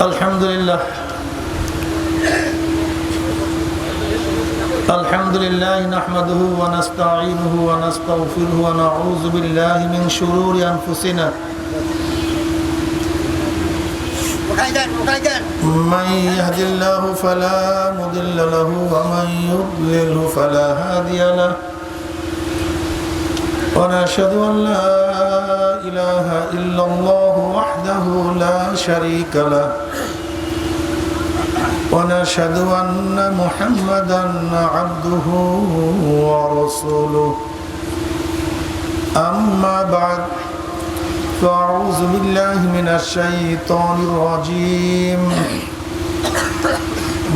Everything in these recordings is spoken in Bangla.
আলহামদুলিল্লাহ নাহমাদুহু ওয়া নাস্তাঈনুহু ওয়া নাস্তাগফিরুহু ওয়া নাউযু বিল্লাহি মিন শুরুরি আনফুসিনা من يهد الله فلا مضل له ومن يضلل فلا هادي له ونشهد أن لا إله إلا الله وحده لا شريك له ونشهد أن محمدا عبده ورسوله أما بعد فأعوذ بالله من الشيطان الرجيم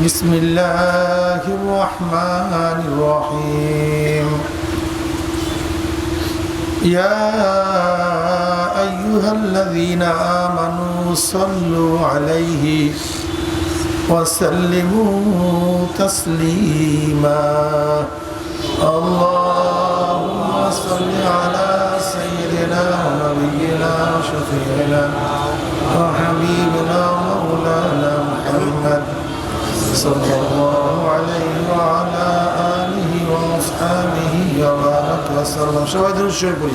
بسم الله الرحمن الرحيم يا أيها الذين آمنوا صلوا عليه وسلموا تسليما اللهم صل على سيدنا ونبينا وشفيعنا وحبيبنا مولانا محمد صلى الله عليه وعلى آله وأصحابه وبارك وسلم شهد الشكر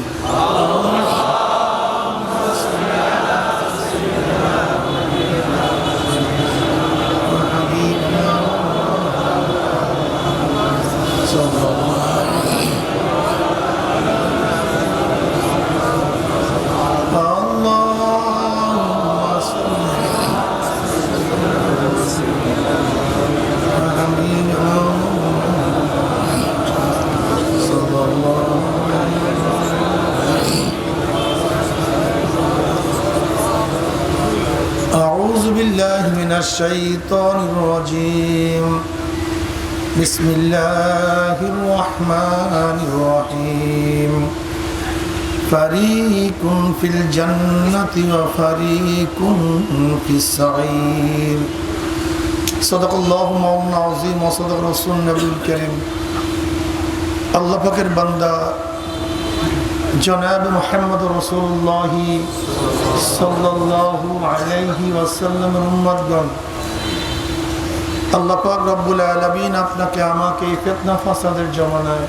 من الشيطان الرجيم بسم الله الرحمن الرحيم فريق في الجنة وفريق في السعير صدق الله مولانا العظيم وصدق رسول النبي الكريم الله পাকের বান্দা জনাব মুহাম্মদ রাসূলুল্লাহ সাল্লাল্লাহু আলাইহি ওয়াসাল্লামের উম্মতগণ, আল্লাহ পাক রব্বুল আলামিন আপনাকে আমাকে ফিতনা ফাসাদের জামানায়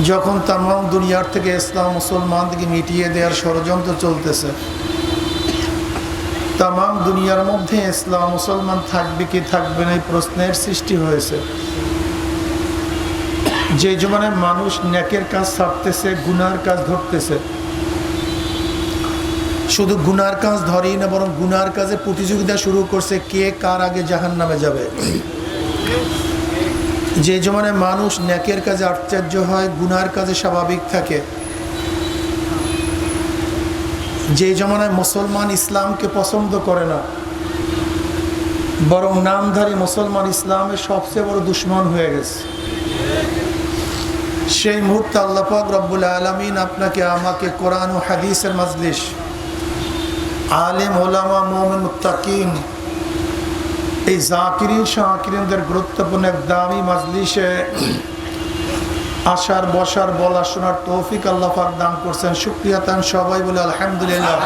যখন তামাম দুনিয়ার থেকে ইসলাম মুসলমানদেরকে মিটিয়ে দেওয়ার ষড়যন্ত্র চলতেছে, তামাম দুনিয়ার মধ্যে ইসলাম মুসলমান থাকবে কি থাকবে না এই প্রশ্নের সৃষ্টি হয়েছে। যে জমানায় মানুষ নেকের কাজ ছাড়তেছে, গুনার কাজ ধরতেছে, শুধু গুনার কাজ ধরেই না বরং গুনার কাজে প্রতিযোগিতা শুরু করছে কে কার আগে জাহান্নামে যাবে। যে জমানায় মানুষ নেকের কাজে আশ্চর্য হয়, গুনার কাজে স্বাভাবিক থাকে, যে জমানায় মুসলমান ইসলামকে পছন্দ করে না বরং নামধারী মুসলমান ইসলামের সবচেয়ে বড় দুশ্মন হয়ে গেছে, সেই মুহূর্তে আল্লাহ পাক রব্বুল আলামিন আপনাকে আমাকে কোরআন ও হাদিসের মাজলিস, আলেম ওলামা মুমিন মুত্তাকিন, এই জাকিরিন শাকিরিনদের গুরুত্বপূর্ণ এক দামি মাজলিসে আসার বসার বলা শোনার তৌফিক আল্লাহ পাক দান করছেন। শুকরিয়া তান সবাই বলে আলহামদুলিল্লাহ।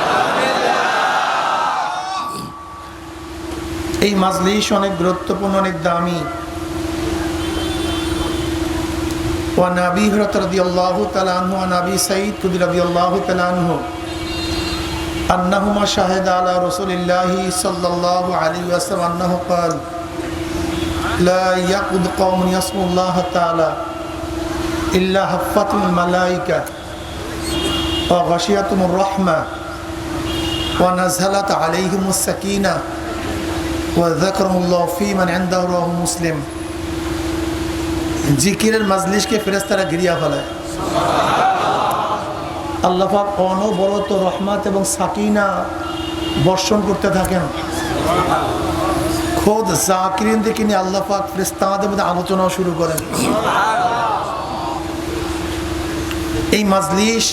এই মাজলিস অনেক গুরুত্বপূর্ণ, অনেক দামি। وعن أبي هريرة رضي الله تعالى عنه وعن أبي سعيد رضي الله تعالى عنه أنهما شهد على رسول الله صلى الله عليه وسلم أنه قال لا يقعد قوم يصموا الله تعالى إلا حفتهم الملائكة وغشيتهم الرحمة ونزلت عليهم السكينة وذكرهم الله في من عنده رواه مسلم। জিকিরের মাজলিসকে ফেরেশতারা ঘিরিয়া ফেলায়, আল্লাহ পাক অনবরত রহমত এবং সাকিনা বর্ষণ করতে থাকেন। খোদ জাকিরিনদেরকে নিয়ে আল্লাহ পাক ফেরেশতাদের মধ্যে আলোচনাও শুরু করেন। এই মাজলিস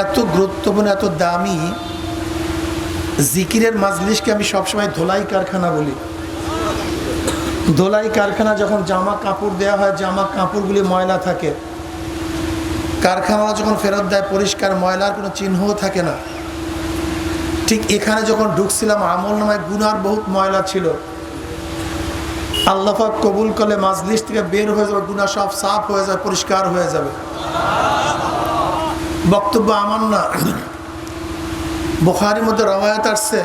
এত গুরুত্বপূর্ণ, এত দামি। জিকিরের মাজলিসকে আমি সবসময় ধোলাই কারখানা বলি। ধোলাই কারখানা যখন জামা কাপড় দেওয়া হয়, জামা কাপড়গুলি ময়লা থাকে, কারখানা যখন ফেরত দেয় পরিষ্কার, ময়লার কোনো চিহ্নও থাকে না। ঠিক এখানে যখন ঢুকছিলাম আমল নামায় গুনার বহুত ময়লা ছিল। আল্লাহ পাক কবুল করলে মাজলিস থেকে বের হয়ে যাবে, গুনাহ সব সাফ হয়ে যাবে, পরিষ্কার হয়ে যাবে। বক্তব্য আমার না, বুখারীর মধ্যে রওয়ায়াত আসছে,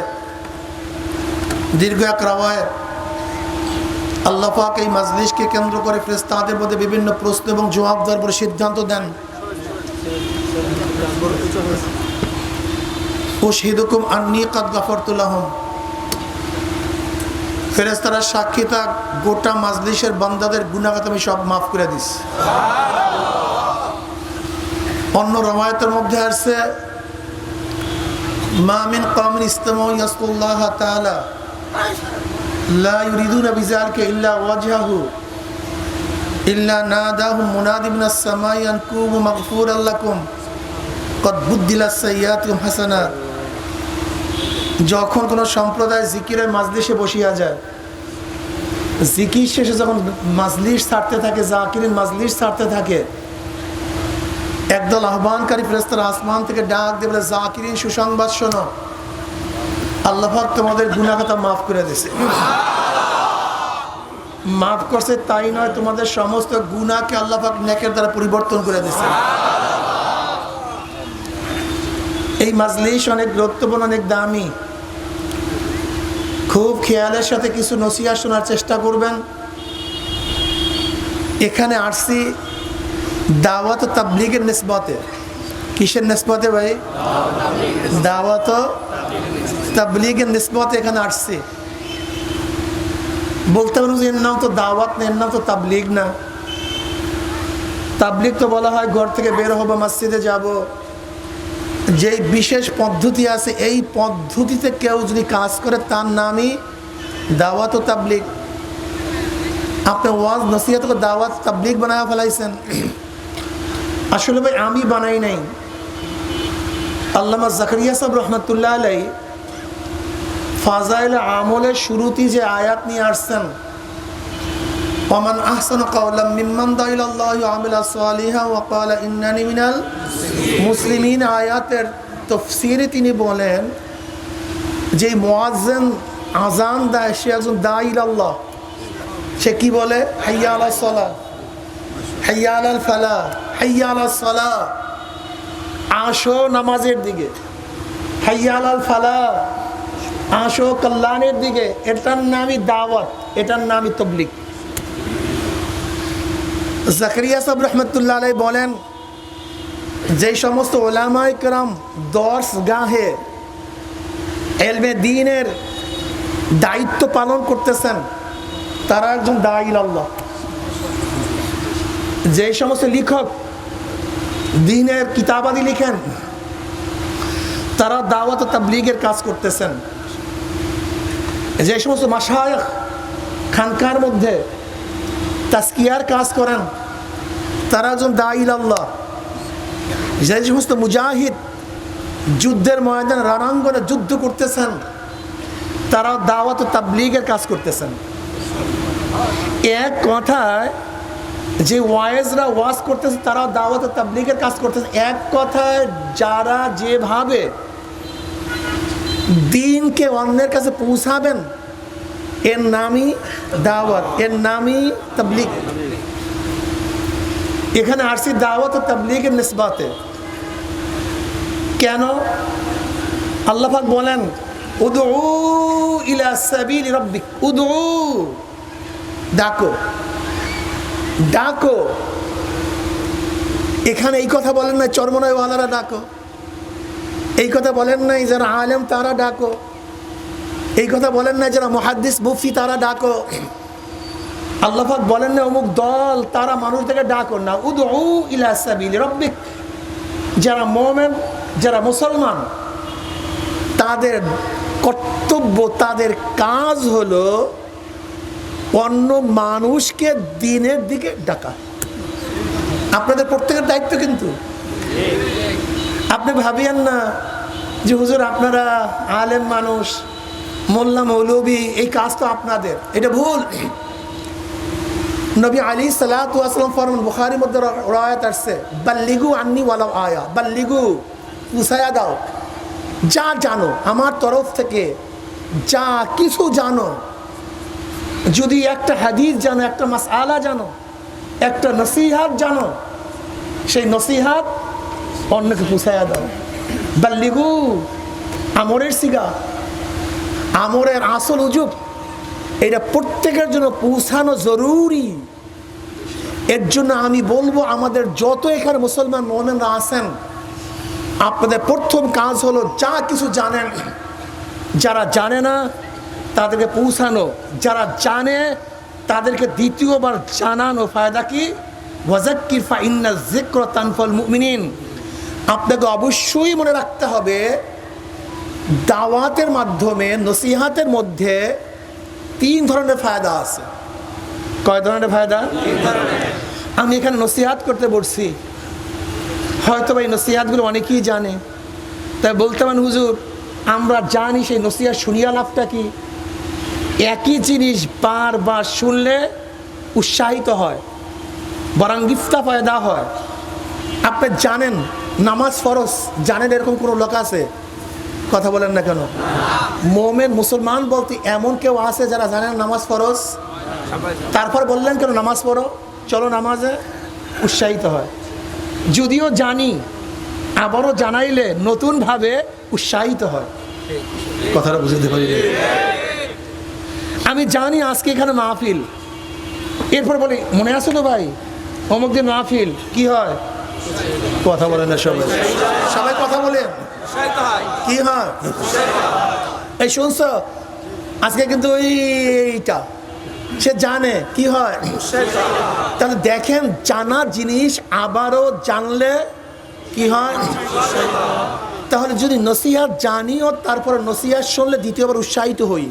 দীর্ঘ এক রওয়ায়াত। আল্লাহ পাক এই মাজলিসকে কেন্দ্র করে ফেরেশতাদের মধ্যে বিভিন্ন প্রশ্ন এবং জবাব দেওয়ার পরে সিদ্ধান্ত দেন। উশহিদুকুম আন্নী কাদ গাফারতু লাহুম, ফেরেশতারা সাক্ষী থাক, গোটা মাজলিসের বান্দাদের গুনাহ আমি সব মাফ করে দিছি। অন্য রওয়ায়াতের মধ্যে আসছে, মা মিন কওমিন ইসতামাউ ইয়াসকুল্লাহ তাআলা লা ইউরিদুনা বিযালিকা ইল্লা ওয়াজহাহু ইল্লা নাদাহুম মুনাদি মিনাস সামাই আন কুমু মাগফুরাল লাকুম কদ বুদ্দিলাস সাইয়্যাতুকুম হাসানাত। যখন কোনো সম্প্রদায় জিকিরের মাজলিসে বসিয়া যায়, জিকির শেষে যখন মাজলিস ছাড়তে থাকে, জাকিরিন মাজলিস ছাড়তে থাকে, একদল আহ্বানকারী ফেরেশতারা আসমান থেকে ডাক দিয়ে বলে, জাকিরিন সুসংবাদ শোনো, আল্লাহ পাক তোমাদের গুনাহ খাতা মাফ করে দিয়েছে। মাফ করছে তাই নয়, তোমাদের সমস্ত গুনাহকে আল্লাহ পাক নেকের দ্বারা পরিবর্তন করে দিয়েছে। এই মাজলিস অনেক গুরুত্বপূর্ণ, অনেক দামি। খুব খেয়ালের সাথে কিছু নসিহত শোনার চেষ্টা করবেন। এখানে আসছি দাওয়াত ও তাবলীগের নিসবতে। কিসের নিসবতে ভাই? দাওয়াত ও তাবলীগের নিসবতে এখানে আসছি। বলতে পারবো যে এর নাম তো দাওয়াত না, এর নাম তো তাবলীগ না। তাবলীগ তো বলা হয় ঘর থেকে বের হবো, মসজিদে যাব, যেই বিশেষ পদ্ধতি আছে এই পদ্ধতিতে কেউ যদি কাজ করে তার নামই দাওয়াত ও তাবলীগ। আপনি ওয়াজ নসিহতকে দাওয়াত তাবলীগ বানায় ফেলাইছেন। আসলে ভাই আমি বানাই নাই, আল্লামা জাকারিয়া সাহেব রহমতুল্লাহ আলাইহি ফাজাইল আমলের শুরুতেই যে আয়াত নিয়ে আসছেন, ওমান আহসানু কাওলাম মিম্মান দাআ ইলাল্লাহি ওয়া আমিলা সালিহান ওয়া ক্বালা ইন্নানি মিনাল মুসলিমিন, আয়াতের তাফসীরে তিনি বলেন যে মুয়াজ্জিন আযান দেয় সে একজন দাঈ ইলাল্লাহ। সে কি বলে? হাইয়া আলাস সালাহ, হাইয়া আলাল ফালাহ, হাইয়া আলাস সালাহ, আসো নামাজের দিকে, হাইয়া আলাল ফালাহ, আসো কল্যাণের দিকে। এটার নামই দাওয়াত, এটার নামই তাবলীগ। জাকারিয়া সাহেব রহমতুল্লাহ আলাইহি বলেন, যেই সমস্ত উলামায়ে কেরাম দর্স গাহে ইলমে দ্বীনের দায়িত্ব পালন করতেছেন তারা একজন দাঈ ইলাল্লাহ। যেই সমস্ত লেখক দ্বীনের কিতাবাদি লিখেন তারা দাওয়াত ও তাবলীগের কাজ করতেছেন। যে সমস্ত মাশায়েখ খানকার মধ্যে তাজকিয়ার কাজ করেন তারা একজন দাঈ ইলাল্লাহ। যে সমস্ত মুজাহিদ যুদ্ধের ময়দানে রণাঙ্গনে যুদ্ধ করতেছেন তারা দাওয়াত ও তাবলীগের কাজ করতেছেন। এক কথায় যে ওয়াইজরা ওয়াজ করতেছে তারা দাওয়াত ও তাবলীগের কাজ করতেছে। এক কথায় যারা যেভাবে দ্বীনকে অন্যের কাছে পৌঁছাবেন এর নামই দাওয়াত, এর নামই তাবলীগ। এখানে আসছি দাওয়াত ও তাবলীগের নিসবতে। কেন? আল্লাহ পাক বলেন, উদউ ইলা সাবিলি রাব্বিক, উদউ, ডাকো, ডাকো। এখানে এই কথা বলেন না চরমনায় ওয়ালারা ডাকো, এই কথা বলেন নাই যারা আলেম তারা ডাকো, এই কথা বলেন না যারা মুহাদ্দিস মুফতি তারা ডাকো। আল্লাহ পাক বলেন না অমুক দল তারা মানুষদেরকে ডাকো না। উদউ ইলা সাবিলি রাব্বিক, যারা মুমিন, যারা মুসলমান তাদের কর্তব্য, তাদের কাজ হলো অন্য মানুষকে দ্বীনের দিকে ডাকা। আপনাদের প্রত্যেকের দায়িত্ব কিন্তু। আপনি ভাবিয়েন না যে হুজুর আপনারা আলেম মানুষ, মোল্লা মৌলবী, এই কাজ তো আপনাদের, এটা ভুল। নবী আলাইহিস সালাতু ওয়াস সালাম ফরমান, বুখারীর মধ্যে রওয়ায়াত আসছে, বাল্লিগু আন্নী ওয়ালাউ আয়া, বাল্লিগু, পৌঁছায়া দাও, যা জানো আমার তরফ থেকে, যা কিছু জানো, যদি একটা হাদিস জানো, একটা মাসআলা জানো, একটা নসিহাত জানো, সেই নসিহাত অন্যকে পৌঁছায়া দাও। বাল্লিগু আমরের সিগা, আমরের আসল উজুব, এটা প্রত্যেকের জন্য পৌঁছানো জরুরি। এর জন্য আমি বলবো আমাদের যত এখানে মুসলমান মুমিনরা আছেন, আপনাদের প্রথম কাজ হলো যা কিছু জানেন, যারা জানে না তাদেরকে পৌঁছানো, যারা জানে তাদেরকে দ্বিতীয়বার জানানো। ফায়দা কি? ওয়াযাক্কির ফাইন্না যিকরা তানফাউল মুমিনিন। আপনাকে অবশ্যই মনে রাখতে হবে দাওয়াতের মাধ্যমে, নসিহাতের মধ্যে 3 ধরনের ফায়দা আছে। কয় ধরনের ফায়দা? 3 ধরনের। আমি এখানে নসিহাত করতে বলছি, হয়তো এই নসিহাতগুলো অনেকেই জানে, তাই বলতে পারেন হুজুর আমরা জানি, সেই নসিহাত শুনিয়া লাভটা কি? একই জিনিস বারবার শুনলে উৎসাহিত হয়, বরং ইফতা ফায়দা হয়। আপনি জানেন নামাজ ফরজ, জানেন এরকম কোনো লোক আছে? কথা বলেন না কেন? মোমেন মুসলমান বলতে এমন কেউ আছে যারা জানেন নামাজ ফরজ, তারপর বললেন কেন নামাজ পড়ো, চলো নামাজে, উৎসাহিত হয়। যদিও জানি, আবারও জানাইলে নতুনভাবে উৎসাহিত হয়। কথাটা বুঝতে পারি? আমি জানি আজকে এখানে মাহফিল, এরপর বলি মনে আছে তো ভাই অমুক দিন মাহফিল, কি হয়? কথা বলেন না সবাই, সবাই কথা বলেন, কি হয়? এই শুনছ আজকে কিন্তু এইটা সে জানে, কি হয়? তাহলে দেখেন জানার জিনিস আবারও জানলে কি হয়? তাহলে যদি নসিহাত জানিও তারপর নসিহাত শুনলে দ্বিতীয়বার উৎসাহিত হই।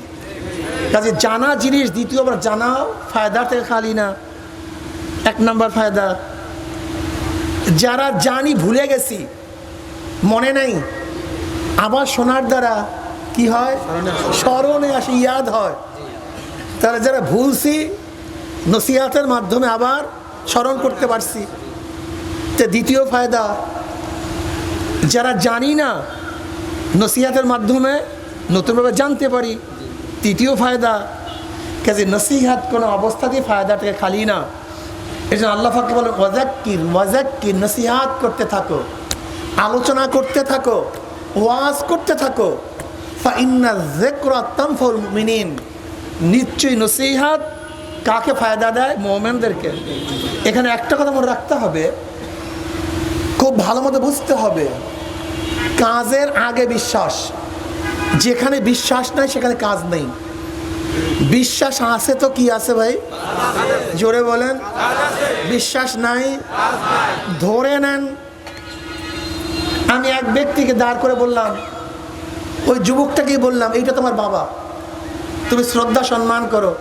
কাজে জানা জিনিস দ্বিতীয়বার জানাও ফায়দা থেকে খালি না। 1 নম্বর ফায়দা, যারা জানি ভুলে গেছি, মনে নাই, আবার শোনার দ্বারা কি হয়? স্মরণে আসে, ইয়াদ হয়। তাহলে যারা ভুলছি নসিহাতের মাধ্যমে আবার স্মরণ করতে পারছি। তো দ্বিতীয় ফায়দা, যারা জানি না নসিহাতের মাধ্যমে নতুনভাবে জানতে পারি। তৃতীয় ফায়দা, কাজে নসিহাত কোনো অবস্থাতেই ফায়দা থেকে খালি না। এই জন্য আল্লাহ পাক বলেন ওয়াযাক্কির, ওয়াযাক্কির, নসিহাত করতে থাকো, আলোচনা করতে থাকো, ওয়াজ করতে থাকো। ফাইন্না যিকরা তানফাউল মুমিনিন, নিশ্চয়ই নসিহাত কাকে ফায়দা দেয়? মুমিনদেরকে। এখানে একটা কথা মনে রাখতে হবে, খুব ভালো মতো বুঝতে হবে, কাজের আগে বিশ্বাস। যেখানে বিশ্বাস নাই সেখানে কাজ নেই। বিশ্বাস আছে তো কি আছে ভাই? জোরে বলেন। বিশ্বাস নাই, ধরে নেন। আমি এক ব্যক্তিকে দাঁড় করে বললাম, ওই যুবকটাকেই বললাম এইটা তোমার বাবা, তুমি শ্রদ্ধা সম্মান করো।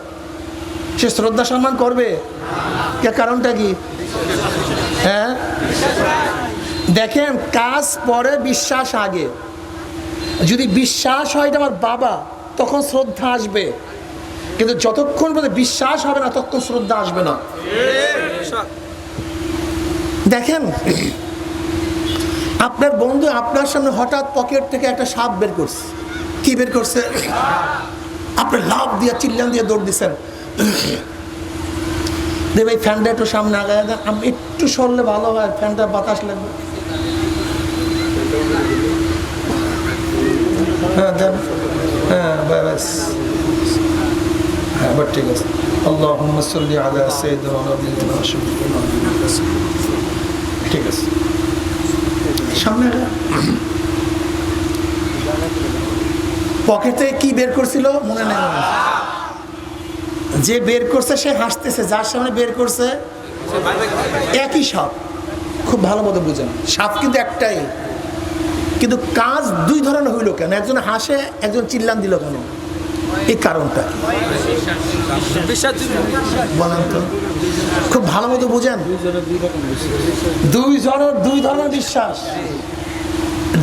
সে শ্রদ্ধা সম্মান করবে? কারণটা কি? হ্যাঁ, দেখেন কাজ পরে, বিশ্বাস আগে। যদি বিশ্বাস হয় এটা আমার বাবা, তখন শ্রদ্ধা আসবে, কিন্তু যতক্ষণ পর্যন্ত বিশ্বাস হবে না ততক্ষণ শ্রদ্ধা আসবে না। দেখেন আপনার বন্ধু আপনার সামনে হঠাৎ পকেট থেকে একটা সাপ বের করছে। কি বের করছে? আপনি লাভ দিয়ে চিল্লান দিয়ে দৌড় দিচ্ছেন। দেবে এই ফ্যানটা একটু সামনে আগায় দেন, আমি একটু সরলে ভালো হয়, ফ্যানটা বাতাস লাগবে। হ্যাঁ দেন, হ্যাঁ ব্যাস, হ্যাঁ ঠিক আছে। আল্লাহুম্মা সাল্লি আলা সাইয়্যিদিনা ওয়া নাবিয়িনা মুহাম্মাদ। ঠিক আছে, সামনে পকেটে কি বের করছিল মনে নেই। যে বের করছে সে হাসতেছে, যার সামনে বের করছে একই সাপ। খুব ভালো মতো বুঝেন, সাপ কিন্তু একটাই, কিন্তু কাজ 2 ধরনের হইল কেন? একজন হাসে, একজন চিল্লান দিল কেন? এই কারণটা বলেন তো, খুব ভালো মতো বুঝেন। 2 ধরনের বিশ্বাস।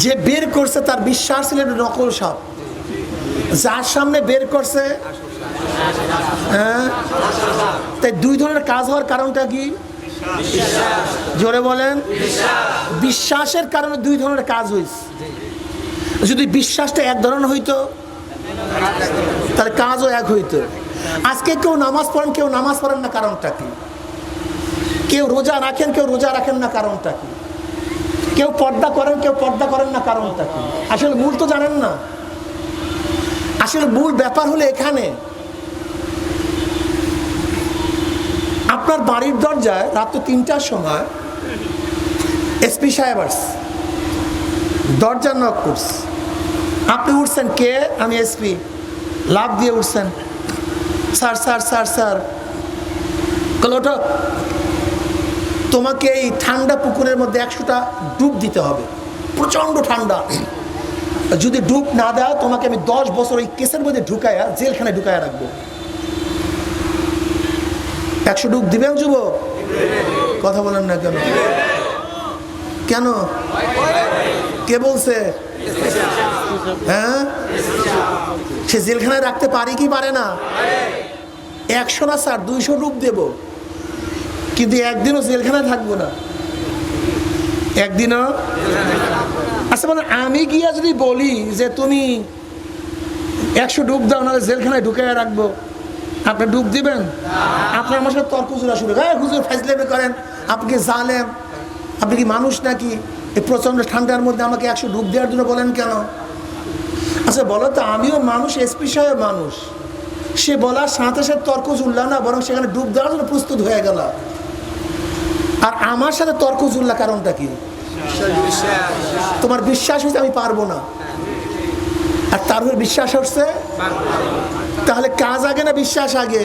যে বের করছে তার বিশ্বাস ছিল নকল সাপ, যার সামনে বের করছে হ্যাঁ, তাই 2 ধরনের কাজ হওয়ার কারণটা কি? জোরে বলেন। বিশ্বাসের কারণে 2 ধরনের কাজ হয়েছে। যদি বিশ্বাসটা এক ধরনের হইতো তাহলে কাজও এক হইতো। আজকে কেউ নামাজ পড়েন, কেউ নামাজ পড়েন না, কারণটা কি? কেউ রোজা রাখেন, কেউ রোজা রাখেন না, কারণটা কি? কেউ পর্দা করেন, কেউ পর্দা করেন না, কারণটা কি? আসলে মূল তো জানেন না। আসলে মূল ব্যাপার হলো এখানে, আপনার বাড়ির দরজায় রাত 3টার সময় এসপি সাহেব আসছে, দরজা নক করছে, আপনি উঠছেন, কে? আমি এসপি। লাফ দিয়ে উঠছেন, স্যার স্যার স্যার স্যার। ওঠো, তোমাকে এই ঠান্ডা পুকুরের মধ্যে 100টা ডুব দিতে হবে, প্রচন্ড ঠান্ডা। যদি ডুব না দাও তোমাকে আমি 10 বছর ওই কেসের মধ্যে ঢুকায়া জেলখানায় ঢুকায়া রাখবো। 100 ডুব দিবেন যুবক? কথা বলেন না কেন? কেন? কে বলছে? হ্যাঁ, সে জেলখানায় রাখতে পারি কি পারে না? 100 না স্যার, 200 ডুব দেব, কিন্তু একদিনও জেলখানায় থাকবো না, একদিনও। আচ্ছা মানে আমি গিয়া যদি বলি যে তুমি 100 ডুব দাও, নাহলে জেলখানায় ঢুকে রাখবো, আপনি ডুব দিবেন? আপনার আমার সাথে তর্ক জোড়া শুরু, হ্যাঁ হুজুর ফাজলামি করেন, আপনি কি জালেম, আপনি কি মানুষ নাকি? এই প্রচন্ড ঠান্ডার মধ্যে আমাকে 100 ডুব দেওয়ার জন্য বলেন কেন? আচ্ছা বলো তো, আমিও মানুষ, এসপি সাহেব মানুষ, সে বলার সাথে সাথে তর্ক জুড়লা না, বরং সেখানে ডুব দেওয়ার জন্য প্রস্তুত হয়ে গেল। আর আমার সাথে তর্ক জুড়লা, কারণটা কি? তোমার বিশ্বাস হচ্ছে আমি পারবো না, আর তার উপর বিশ্বাস হচ্ছে। তাহলে কাজ আগে না বিশ্বাস আগে?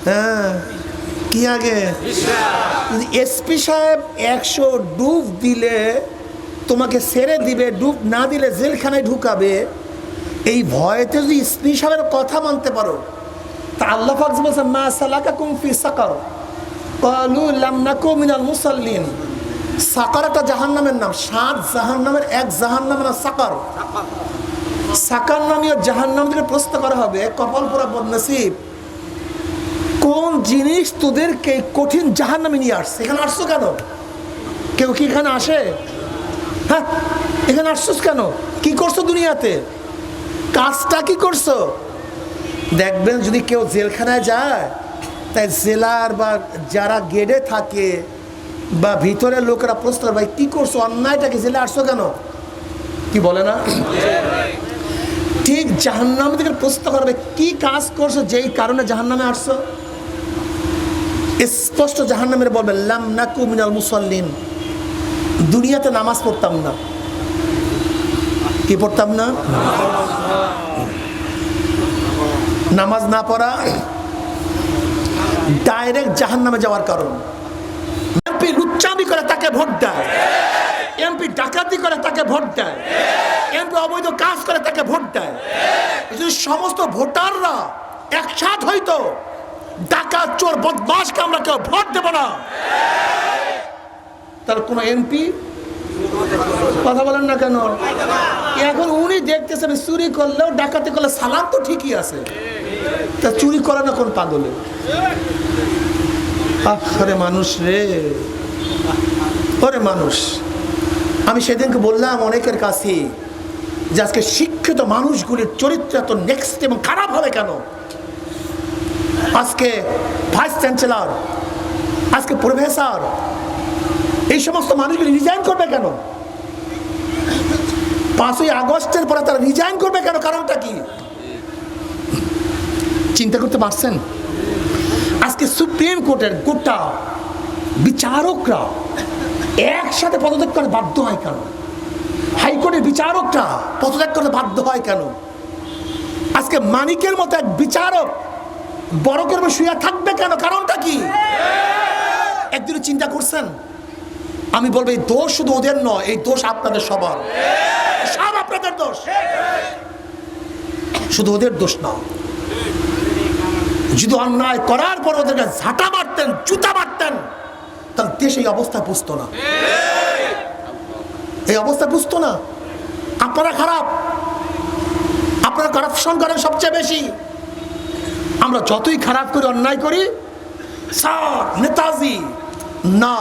হ্যাঁ, কি আগে? এসপি সাহেব 100 ডুব দিলে তোমাকে ছেড়ে দিবে, ডুব না দিলে জেলখানায় ঢুকাবে, এই ভয়েতে যদি এসপি সাহেবের কথা মানতে পারো, তা আল্লাহ পাক বলেছেন মা সালাকাকুম ফি সাকার ক্বালু লাম নাকু মিনাল মুসাল্লিন। সাকার একটা জাহান্নামের নাম, 7 জাহান্নামের এক জাহান্নামের নাম সাকার। সাকার নামীয় জাহান্নাম থেকে প্রশ্ন করা হবে, কপাল পোড়া বদনসিব, কোন জিনিস তোদেরকে কঠিন জাহান্নামে নিয়ে আসছে? এখানে আসছো কেন? কেউ কি এখানে আসে? হ্যাঁ, এখানে আসছোস কেন? কি করছো দুনিয়াতে? কাজটা কি করছো? দেখবেন যদি কেউ জেলখানায় যায়, তাই জেলার বা যারা গেটে থাকে বা ভিতরের লোকেরা প্রশ্ন করে, ভাই কি করছো, অন্যায়টাকে, জেলে আসছো কেন? কি বলে না? ঠিক জাহান্নাম থেকে প্রশ্ন করবে, কি কাজ করছো যেই কারণে জাহান্নামে আসছো? স্পষ্ট জাহান্নামের বলবে লাম নাকু মিনাল মুসাল্লিন, দুনিয়াতে নামাজ পড়তাম না। কি পড়তাম না? নামাজ না পড়া ডাইরেক্ট জাহান্নামে যাওয়ার কারণ। এমপি লুচ্চামি করে তাকে ভোট দেয়, এমপি ডাকাতি করে তাকে ভোট দেয়, এমপি অবৈধ কাজ করে তাকে ভোট দেয়। যদি সমস্ত ভোটাররা একসাথ হইতো, ডাকাত চোর বদমাশকে আমরা কেউ ভোট দেব না, তাহলে কোন এমপি, কথা বলেন না কেন? এখন উনি দেখতেছেন চুরি করলেও ডাকাতি করলে সালাম তো ঠিকই আছে, তা চুরি করে না কোন পাগলে? আরে মানুষ রে, ওরে মানুষ। আমি সেদিনকে বললাম অনেকের কাছে যে আজকে শিক্ষিত মানুষগুলির চরিত্র এত নেক্সট এবং খারাপ হবে কেন? আজকে ভাইস চ্যান্সেলর, আজকে প্রফেসর, এই সমস্ত মানুষগুলি রিজাইন করবে কেন? 5ই আগস্টের পরে তারা রিজাইন করবে কেন? কারণটা কি? চিন্তা করতে পারছেন? আজকে সুপ্রিম কোর্টের গোটা বিচারকরা একসাথে পদত্যাগ করে বাধ্য হয় কেন? হাইকোর্টের বিচারকরা পদত্যাগ করতে বাধ্য হয় কেন? আজকে মানিকের মতো এক বিচারক বড় করবে শুয়ে থাকবে কেন? কারণটা কি? একদিন চিন্তা করছেন? আমি বলবো এই দোষ শুধু ওদের নয়, এই দোষ আপনাদের সবার, সব আপনাদের দোষ, শুধু ওদের দোষ না। যদি অন্যায় করার পর ওদেরকে ঝাঁটা মারতেন, জুতা মারতেন, তাহলে দেশ এই অবস্থা বুঝতো না, এই অবস্থা বুঝতো না। আপনারা খারাপ, আপনারা কারাপশন করেন সবচেয়ে বেশি। আমরা যতই খারাপ করি, অন্যায় করি, স্যার নেতাজি না,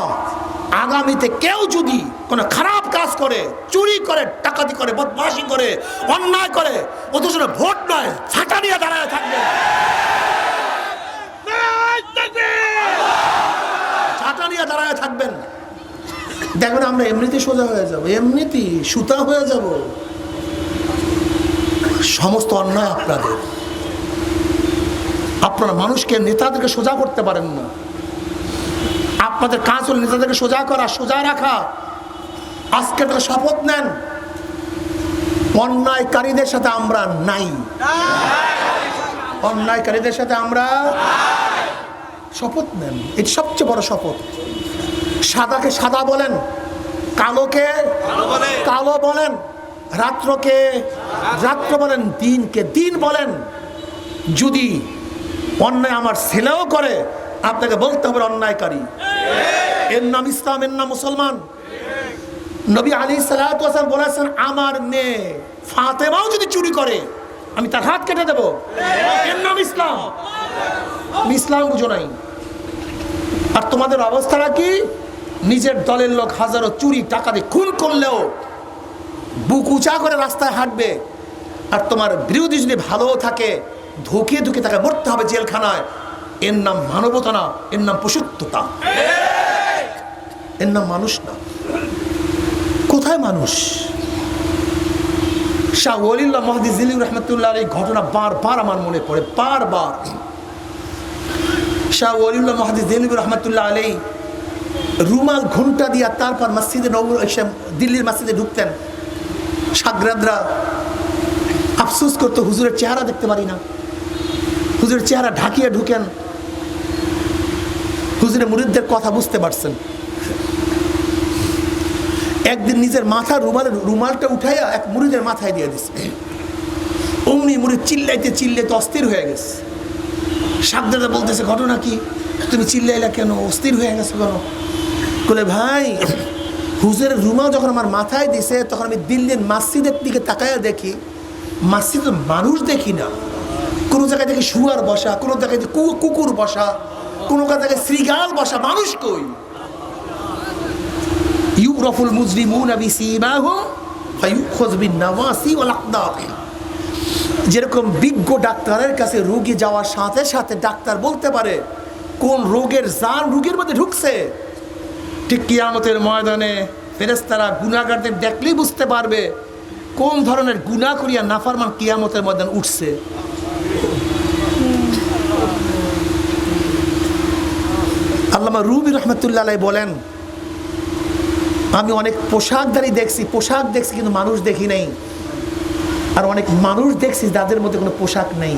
আগামীতে কেউ যদি কোনো খারাপ কাজ করে, চুরি করে, ডাকাতি করে, বদমাশি করে, অন্যায় করে, অথচ ভোট নয় ছাটা নিয়ে দাঁড়ায় থাকবে, ছাটা নিয়ে দাঁড়ায় থাকবেন, দেখবেন আমরা এমনিতেই সোজা হয়ে যাব, এমনিতেই সুতা হয়ে যাব। সমস্ত অন্যায় আপনাদের, আপনারা মানুষকে, নেতাদেরকে সোজা করতে পারেন না। আপনাদের কাজ হল নেতাদেরকে সোজা করা, সোজা রাখা। আজকে তারা শপথ নেন, অন্যায়কারীদের সাথে আমরা নাই, অন্যায়কারীদের সাথে আমরা শপথ নেন। এটি সবচেয়ে বড় শপথ। সাদাকে সাদা বলেন, কালোকে কালো বলেন, রাত্রকে রাত্র বলেন, দিনকে দিন বলেন। যদি অন্যায় আমার ছেলেও করে, আপনাকে বলতে হবে অন্যায়কারী। এর নাম ইসলাম, এর নাম মুসলমান। নবী আলাইহিস সালাতু ওয়াস সালাম বলেছেন, আমার মেয়ে ফাতেমাও যদি চুরি করে আমি তার হাত কেটে দেব। এর নাম ইসলাম। ইসলাম বুঝো নাই। আর তোমাদের অবস্থাটা কি? নিজের দলের লোক হাজারো চুরি ডাকাতি খুন করলেও বুক উঁচা করে রাস্তায় হাঁটবে, আর তোমার বিরোধী যদি ভালো থাকে ধুকে ধুকে তাকে মরতে হবে জেলখানায়। এর নাম মানবতা না, এর নাম পশুত্বতা, এর নাম মানুষ না। কোথায় মানুষ? শাহ ওয়ালিউল্লাহ মুহাদ্দিস জিলি রহমতুল্লাহ এই ঘটনা বারবার আমার মনে পড়ে, বারবার। শাহ ওয়ালিউল্লাহ মুহাদ্দিস জিলি রহমতুল্লাহ আলাই রুমাল ঘুমটা দিয়া তারপর মসজিদে নববী এসে দিল্লির মসজিদে ঢুকতেন। শাগরেদরা আফসোস করতো, হুজুরের চেহারা দেখতে পারি না, হুজুরের চেহারা ঢাকিয়ে ঢুকেন। হুজুরের মুরিদদের কথা বুঝতে পারছেন। একদিন নিজের মাথার রুমালটা উঠাইয়া এক মুরিদের মাথায় দিয়ে দিচ্ছে। অমনি মুরিদ চিল্লাইতে চিল্লাইতে অস্থির হয়ে গেছে। শাগরেদরা বলতেছে, ঘটনা কি? তুমি চিল্লাইলা কেন? অস্থির হয়ে গেছে কেন? বলে, ভাই হুজুরের রুমাল যখন আমার মাথায় দিছে তখন আমি দিল্লির মসজিদের দিকে তাকাইয়া দেখি, মসজিদের মানুষ দেখি না। কোনো জায়গায় দেখি শুয়ার বসা, কোনো জায়গায় দেখি কুকুর বসা, কোনো জায়গায় শ্রীগাল বসা, মানুষ কই? ইউরাফুল মুজরিমুনা বিসীমাহুম ফায়ুখাযু বিন-নাওয়াসি ওয়াল আকদাম। যেরকম বিজ্ঞ ডাক্তারের কাছে রোগী যাওয়ার সাথে সাথে ডাক্তার বলতে পারে কোন রোগের জান রোগীর মধ্যে ঢুকছে, ঠিক কিয়ামতের ময়দানে ফেরেশতারা গুনাহগারদের দেখলেই বুঝতে পারবে কোন ধরনের গুনাহ করিয়া নাফরমান কিয়ামতের ময়দানে উঠছে। আল্লামা রুমি রহমতুল্লাহ আলাইহি বলেন, আমি অনেক পোশাকধারী দেখছি, পোশাক দেখছি কিন্তু মানুষ দেখি নাই। আর অনেক মানুষ দেখছি যাদের মধ্যে কোনো পোশাক নেই।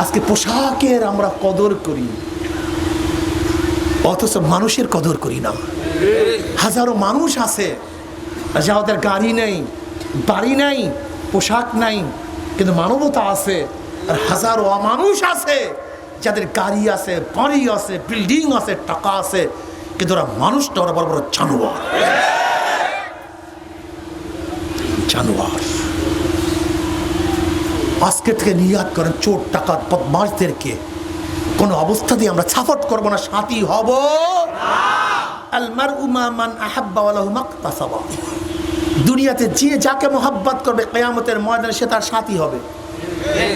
আজকে পোশাকের আমরা কদর করি, অথচ মানুষের কদর করি না। হাজারো মানুষ আছে যাদের গাড়ি নেই, বাড়ি নাই, পোশাক নাই, কিন্তু মানবতা আছে। আর হাজারো মানুষ আছে যাদের গাড়ি আছে, বাড়ি আছে, বিল্ডিং আছে, টাকা আছে, কিন্তু ওরা মানুষটা, ওরা বড় বড় জানোয়ার। জানোয়ার। আজকে থেকে নিয়াত করেন, চোর ডাকাত বদমাশদেরকে কোন অবস্থাতেই আমরা সাপোর্ট করবো না, সাথী হব। আল মারউ মা মান আহাব্বা ওয়া লাহু মাকতাসাবা। দুনিয়াতে যে যাকে মহব্বত করবে কিয়ামতের ময়দানে সে তার সাথী হবে।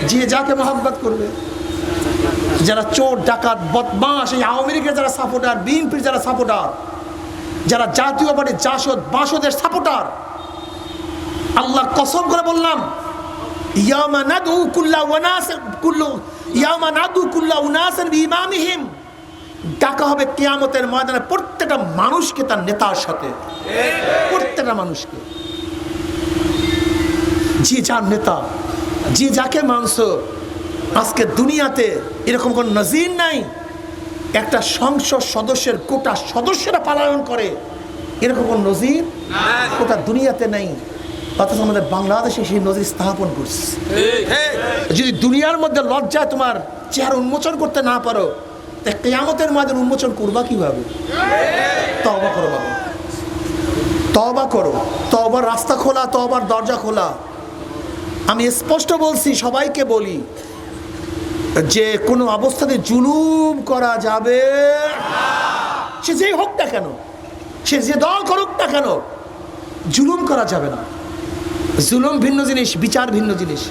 যে যাকে মহব্বত করবে, যারা চোর ডাকাত বদমাশ, এই আওয়ামী লীগের যারা সাপোর্টার, বিএনপির যারা সাপোর্টার, যারা জাতীয় পার্টি জাসদ বাসদের সাপোর্টার, আল্লাহ কসম করে বললাম, ইয়ামা নাদউ কুল্লা ওয়ানাস ইয়ামা নাদউ কুল্লা উনাসিন বিইমামিহিম। ডাকা হবে কিয়ামতের ময়দানে প্রত্যেকটা মানুষকে তার নেতার সাথে, প্রত্যেকটা মানুষকে। যে যার নেতা, যে যাকে মানছ। আজকে দুনিয়াতে এরকম কোন নজির নাই। একটা সংসদ সদস্যের কোটা সদস্যরা পালন করে, এরকম কোন নজির কোটা দুনিয়াতে নাই। অথচ আমাদের বাংলাদেশে সেই নজির স্থাপন করছে। যদি দুনিয়ার মধ্যে লজ্জায় তোমার চেহারা উন্মোচন করতে না পারো, তা কিয়ামতের ময়দানে উন্মোচন করবা কিভাবে? তওবা করো বাবা, তওবা করো। তওবার রাস্তা খোলা, তওবার দরজা খোলা। আমি স্পষ্ট বলছি, সবাইকে বলি, যে কোনো অবস্থাতে জুলুম করা যাবে, সে যেই হোক না কেন, সে যে দল করুক না কেন, জুলুম করা যাবে না। জুলুম ভিন্ন জিনিস, বিচার ভিন্ন জিনিস।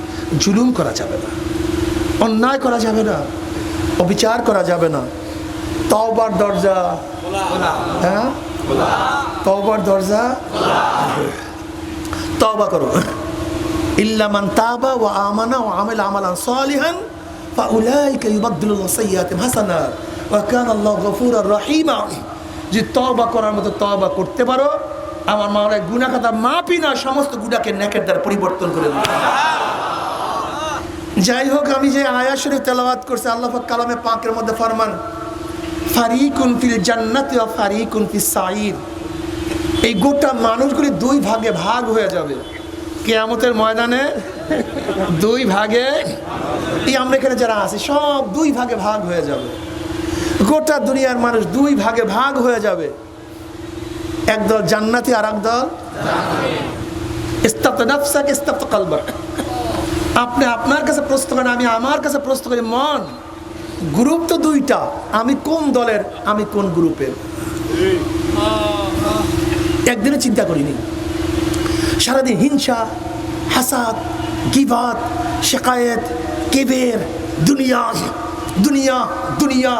জুলুম করা যাবে না, অন্যায় করা যাবে না, অবিচার করা যাবে না। তওবার দরজা, হ্যাঁ তওবার দরজা, তওবা করো। ইল্লা মান তাবা ওয়া আমানা ওয়া আমিলা আমালান সালিহান ফাউলাইকা ইউবাদদিলুল্লাহু সাইয়্যাতিহিম হাসানাত ওয়া কানা আল্লাহু গফুরার রহিমা। যে তওবা করার মতো তওবা করতে পারো, আমার মাওলা গুনাহ খাতা মাপই না, সমস্ত গুনাহকে নেকের দ্বারা পরিবর্তন করে দেবে। যাই হোক, আমি যে আয়াত শরীফ তেলাওয়াত করছি, আল্লাহ পাক কালামে পাকের মধ্যে ফরমান ফারিকুন ফিল জান্নাতি ওয়া ফারিকুন ফিস সাঈর। এই গোটা মানুষগুলি দুই ভাগে ভাগ হয়ে যাবে কিয়ামতের ময়দানে, দুই ভাগে। এই আমরা এখানে যারা আছি সব দুই ভাগে ভাগ হয়ে যাবে। গোটা দুনিয়ার মানুষ দুই ভাগে ভাগ হয়ে যাবে, একদল জান্নাতি আর একদল ইস্তাফতা নাফসাক ইস্তাফতা কলবাক। আপনি আপনার কাছে প্রশ্ন করেন, আমি আমার কাছে প্রশ্ন করি, মন গ্রুপ তো দুইটা, আমি কোন দলের, আমি কোন গ্রুপের? একদিনে চিন্তা করিনি। সারাদিন হিংসা, হাসাদ, গিবাত, শিকায়েত, কিবের, দুনিয়া দুনিয়া দুনিয়া।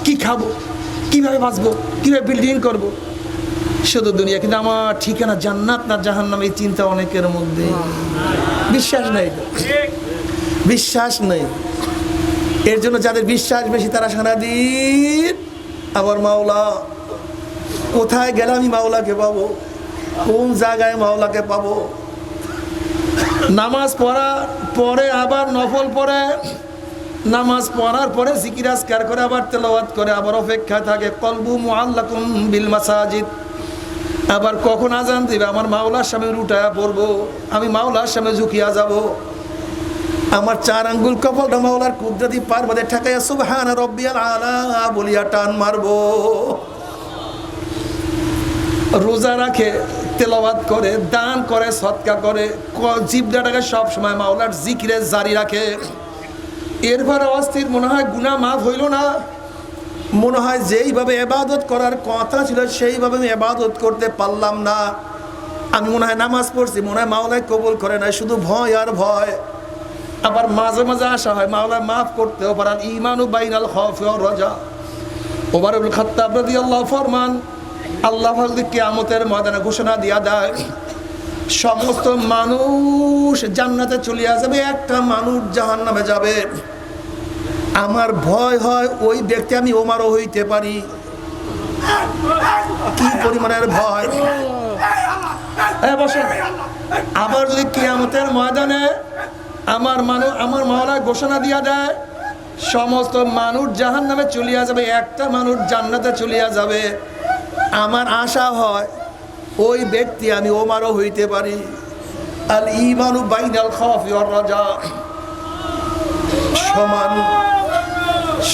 কি খাবো, কিভাবে বাঁচবো, কিভাবে বিল্ডিং করব, শুধু দুনিয়া। কিন্তু আমার ঠিকানা জান্নাত না জাহান্নাম, এই চিন্তা অনেকের মধ্যে। বিশ্বাস নেই, বিশ্বাস নেই। এর জন্য যাদের বিশ্বাস বেশি তারা সারাদিন আমার মাওলা কোথায় গেলে আমি মাওলাকে পাবো, কোন জায়গায় মাওলাকে পাবো। নামাজ পড়ার পরে আবার নফল পড়ে, নামাজ পড়ার পরে জিকির আজকার করে, আবার তেলাওয়াত করে, আবার অপেক্ষা থাকে। কলবু মুআল্লাকুম বিল মাসাজিদ। আবার কখন আজান দিবে, আমার মাওলার সামনে উঠায়া পড়বো, আমি মাওলার সামনে ঝুঁকিয়া যাব। আমার 4 আঙ্গুল কপালটা মাওলার কুদরতি পার মধ্যে ঠেকাইয়া সুবহানা রাব্বিয়াল আলা বলিয়া টান মারবো। রোজা রাখে, তেলাওয়াত করে, দান করে, সদকা করে, জিবদাটাকে সব সময় মাওলার জিকিরে জারি রাখে। এরপরে অস্থির মনে হয় গুনাহ মাফ হইল না, মনে হয় যেইভাবে ইবাদত করার কথা ছিল সেইভাবে আমি ইবাদত করতে পারলাম না। আমি মনে হয় নামাজ পড়ছি, মনে হয় মাওলাই কবুল করে না, শুধু ভয় আর ভয়। আবার মাঝে মাঝে আসা হয় মাওলা মাফ করতেও পারেন। ঈমানু বাইনাল খাউফি ওয়ার রাজা। ওমর ইবনে খাত্তাব রাদিয়াল্লাহু ফরমান, আল্লাহ পাক কিয়ামতের ময়দানে ঘোষণা দিয়া দেয়, সমস্ত মানুষ জান্নাতে চলে যাবে, একটা মানুষ জাহান্নামে যাবে। আমার ভয় হয় ওই ব্যক্তি আমি ওমরও হইতে পারি। কি পরিমাণের ভয়! বসেন। আবার যদি কিয়ামতের ময়দানে আমার মাওলা ঘোষণা দিয়া দেয়, সমস্ত মানুষ জাহান্নামে চলিয়া যাবে, একটা মানুষ জান্নাতে চলিয়া যাবে। আমার আশা হয় ওই ব্যক্তি আমি ওমরও হইতে পারি। আল ঈমানু বাইনাল খাউফি ওয়ার রাজা। সমান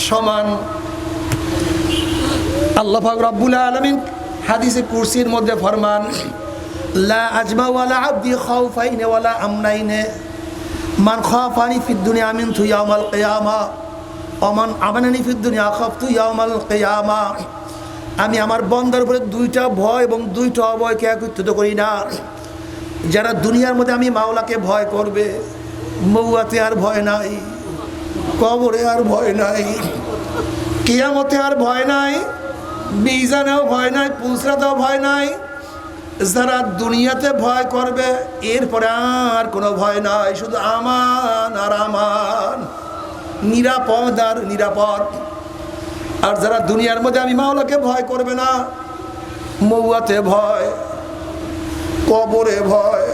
সমান। আল্লাহ পাক রব্বুল আলামিন হাদিসে কুরসির মধ্যে ফরমান, লা আজমা ওয়ালা আবদি খাউফাইনে ওয়ালা আমনাইনে মান খাফানি ফিদ দুনিয়া মিনতু ইয়াউমাল কিয়ামা ওয়া মান আমানানি ফিদ দুনিয়া খাফতু ইয়াউমাল কিয়ামা। আমি আমার বান্দার উপরে দুইটা ভয় এবং দুইটা অভয়কে একত্রিত করি না। যারা দুনিয়ার মধ্যে আমি মাওলাকে ভয় করবে, মৌয়াতে আর ভয় নাই, কবরে আর ভয় নাই, কিয়ামতে আর ভয় নাই, মিজানেও ভয় নাই, পুলসরাতেও ভয় নাই। যারা দুনিয়াতে ভয় করবে এরপরে আর কোনো ভয় নাই, শুধু আমান আর আমান, নিরাপদ আর নিরাপদ। আর যারা দুনিয়ার মধ্যে আমি মাওলাকে ভয় করবে না, মৌয়াতে ভয়, কবরে ভয়,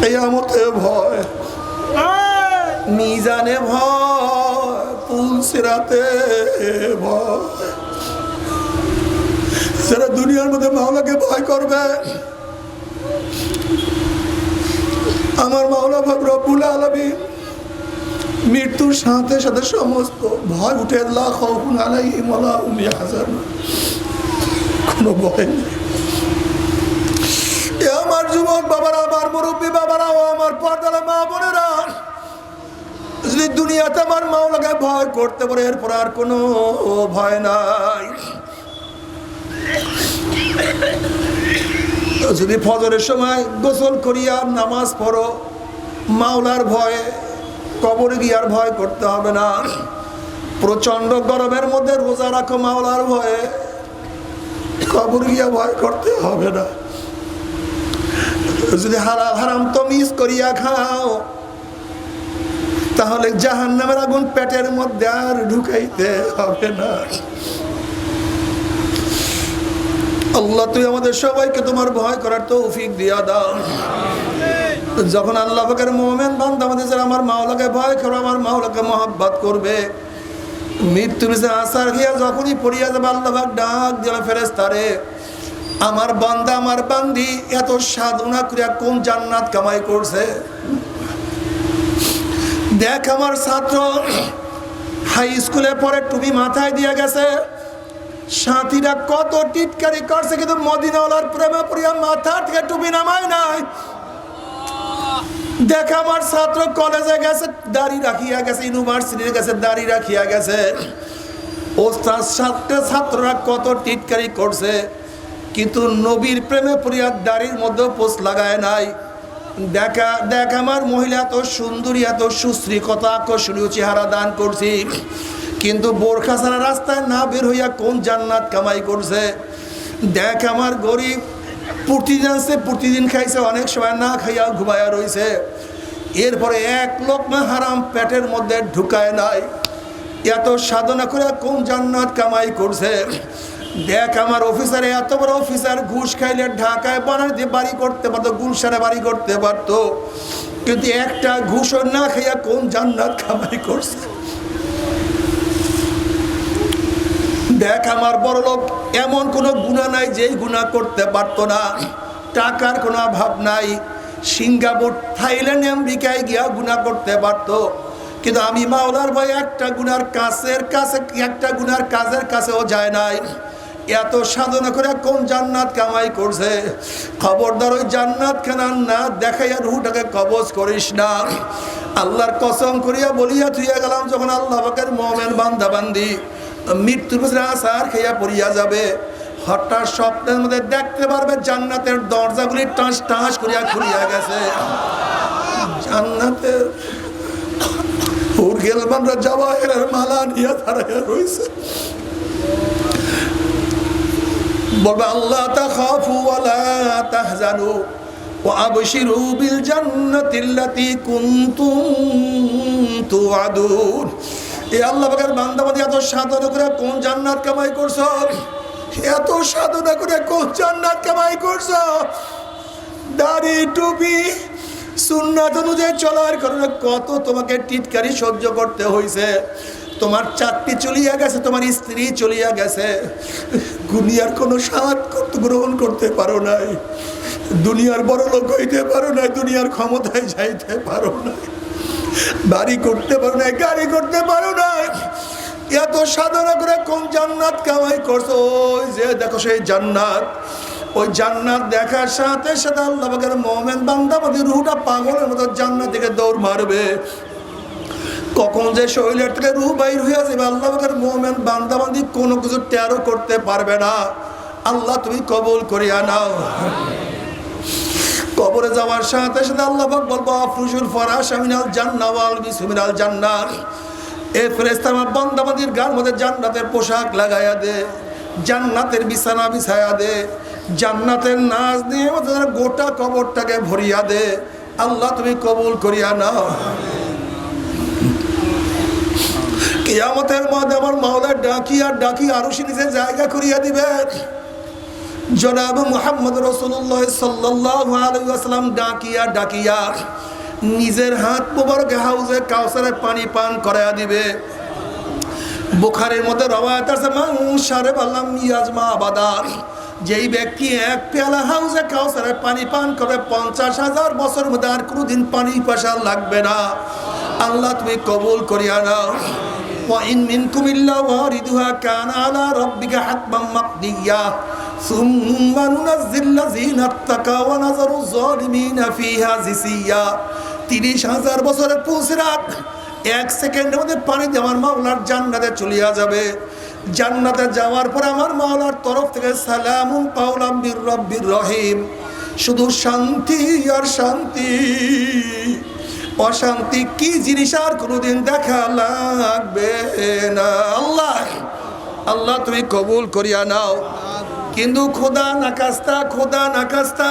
কিয়ামতে ভয়, মিজানে ভয়, পুলসিরাতে ভয়। যারা দুনিয়ার মধ্যে মাওলাকে ভয় করবে, আমার মাওলা পাক রব্বুল আলামিন মৃত্যুর সাথে সাথে সমস্ত ভয় উঠে, লা খাউফুন আলাইহিম ওয়ালা হুম ইয়াহজানুন, কোনো ভয় নেই। আমার যুবক বাবারা, আমার মুরব্বী বাবারা, ও আমার পর্দার মা বোনেরা, যদি দুনিয়াতে আমার মাওলাকে ভয় করতে পারে এরপর আর কোনো ভয় নাই। যদি ফজরের সময় গোসল করিয়া নামাজ পড়ো, মাওলার ভয়ে কবরে গিয়ার ভয় করতে হবে না। প্রচন্ড গরমের মধ্যে রোজা রাখো, মাওলার ভয়ে কবর গিয়া ভয় করতে হবে না। যদি হালাল হারাম তমিজ করিয়া খাও, তাহলে জাহান্নামের আগুন পেটের মধ্যে আর ঢুকাইতে হবে না। আল্লাহ তুই আমাদের সবাইকে তোমার ভয় করার তৌফিক দিয়া দাও। যখন আল্লাহ পাকের মুমিন বান্দা আমাদের আমার মাওলাকে ভয় করো, আমার মাওলাকে মহব্বত করবে, মৃত্যুর আসার গিয়া যখনই পড়িয়া যাবে, আল্লাহ পাক ডাক দিল ফেরেশতারে, আমার বান্দা আমার বান্দি এত সাধনা করিয়া কোন জান্নাত কামাই করছে। দেখ আমার ছাত্র হাই স্কুলে পরে টুপি মাথায় দিয়ে গেছে, সাথীরা কত টিটকারি করছে, কিন্তু মদিনাওয়ালার প্রেমে পড়িয়া মাথা থেকে টুপি নামায় নাই। দেখ আমার ছাত্র কলেজে গেছে, দাড়ি রাখিয়া গেছে, ইউনিভার্সিটির গেছে, দাড়ি রাখিয়া গেছে, ওস্তাদ সাথে ছাত্ররা কত টিটকারি করছে, কিন্তু নবীর প্রেমে পড়িয়া দাড়ির মধ্যে পোস্ট লাগায় নাই। দেখ আমার মহিলা এত সুন্দরী, এত সুশ্রী, কত আকর্ষণীয় চেহারা দান করছি, কিন্তু বোরখা ছাড়া রাস্তায় না বের হইয়া কোন জান্নাত কামাই করছে। দেখ আমার গরিব প্রতিদিন খাইছে, অনেক সময় না খাইয়া ঘুমাইয়া রয়েছে, এরপরে এক লোকমা হারাম পেটের মধ্যে ঢুকায় নাই, এত সাধনা করে কোন জান্নাত কামাই করছে। দেখ আমার অফিসারে এত বড় অফিসার, ঘুষ খাইলে ঢাকায় বানাতে বাড়ি করতে পারতো, গুলশানে বাড়ি করতে পারতো, কিন্তু একটা ঘুষও না খাইয়া কোন জান্নাত কামাই করছে। দেখ আমার বড় লোক এমন কোনো গুনাহ নাই যেই গুনাহ করতে পারতো না, টাকার কোনো অভাব নাই, সিঙ্গাপুর থাইল্যান্ড আমেরিকায় গিয়া গুনাহ করতে পারতো, কিন্তু আমি মাওলার ভয়ে একটা গুনার কাজের কাছেও যায় নাই। এত সাধনা করে কোন জান্নাত কামাই করছে। খবরদার ওই জান্নাত খানা না দেখাইয়া রুহটাকে কবজ করিস না। আল্লাহর কসম করিয়া বলিয়া থুইয়া গেলাম, যখন আল্লাহ পাকের মুমিন বান্দা বান্দি মৃত্যুর পিছনে আসার খাইয়া পড়িয়া যাবে, হঠাৎ স্বপ্নের মধ্যে দেখতে পারবে জান্নাতের দরজাগুলি টাস টাস করিয়া খুলিয়া গেছে। জান্নাতের উর্গেলমানরা জাওয়াহিরের মালা নিয়ে দাঁড়াইয়া রয়েছে, বলবে আল্লাহ তাখাফু ওয়ালা তাহজানু ওয়া আবশিরু বিল জান্নাতিল্লাতী কুনতুম তুআদুন। এই আল্লাহ পাকের বান্দা বান্দী এত সাধনা করে কোন জান্নাত কামাই করছো, এত সাধনা করে কোন জান্নাত কামাই করছো। দাড়ি টুপি সুন্নাত অনুযায়ী চলার কারণে কত তোমাকে টিটকারি সহ্য করতে হয়েছে। তোমার চাকরি চলিয়া গেছে, তোমার স্ত্রী চলিয়া গেছে, দুনিয়ার কোনো স্বাদ গ্রহণ করতে পারো নাই, দুনিয়ার বড় লোক হইতে পারো নাই, দুনিয়ার ক্ষমতায় যাইতে পারো নাই, বাড়ি করতে পারো নাই, গাড়ি করতে পারো নাই। এত সাধনা করে কোন জান্নাত কামাই করছো। ওই যে দেখো সেই জান্নাত, ওই জান্নাত দেখার সাথে সাথে আল্লাহ পাকের মুমিন বান্দা বান্দির রূহটা পাগলের মতো জান্নাত থেকে দৌড় মারবে। কখন যে শরীরের থেকে রূহ বাইর হয়ে যাবে আল্লাহ পাকের মুমিন বান্দা বান্দি কোনো কিছু টেরও করতে পারবে না। আল্লাহ তুমি কবুল করিয়া নাও। কবরে যাওয়ার সাথে সাথে আল্লাহ পাক বলবো আফরুশুল ফরাশ মিনাল জান্নাহ ওয়াল বিসু মিনাল জান্নাহ। এই ফেরেশতা আমার বান্দা বান্দির গার মধ্যে জান্নাতের পোশাক লাগাইয়া দে, জান্নাতের বিছানা বিছায়া দে, জান্নাতের নাজ দিয়ে গোটা কবরটাকে ভরিয়া দে। আল্লাহ তুমি কবুল করিয়া নাও। কিয়ামতের মধ্যে আমার মাওলা ডাকি আরশে নিচে জায়গা করিয়া দিবেন। জনাব মুহাম্মদ রাসূলুল্লাহ সাল্লাল্লাহু আলাইহি ওয়াসাল্লাম ডাকিয়া নিজের হাত মোবারকে হাউজে কাউসারের পানি পান করাইয়া দিবে। বুখারীর মধ্যে রওয়ায়াত আছে মান শারিবা লাম ইয়াজমা আবাদান, যেই ব্যক্তি এক পেয়ালা হাউজে কাউসারের পানি পান করে 50,000 বছর মধ্যে আর কোনোদিন পানি পাশা লাগবে না। আল্লাহ তুমি কবুল করিয়া নাও। ওয়া ইন মিনকুম ইল্লা ওয়ারিদুহা কানা আলা রাব্বিকা হাতমান মাকদিয়া সুম্মা নুনাজ্জিল্লাযিনা তাকাও ওয়া নাযারুয যালিমিনা ফিহা জিসিয়া। 30,000 বছরের পুলসিরাত এক সেকেন্ডের মধ্যে পানি দিয়ে আমার মাওলার জান্নাতে চলিয়া যাবে। জান্নাতে যাওয়ার পর আমার মাওলার তরফ থেকে সালামুন কাওলাম মির রাব্বির রহিম, শুধু শান্তি আর শান্তি, অশান্তি কি জিনিস আর কোনোদিন দেখা লাগবে না। আল্লাহ আল্লাহ তুমি কবুল করিয়া নাও। কিন্তু খোদা না কাস্তা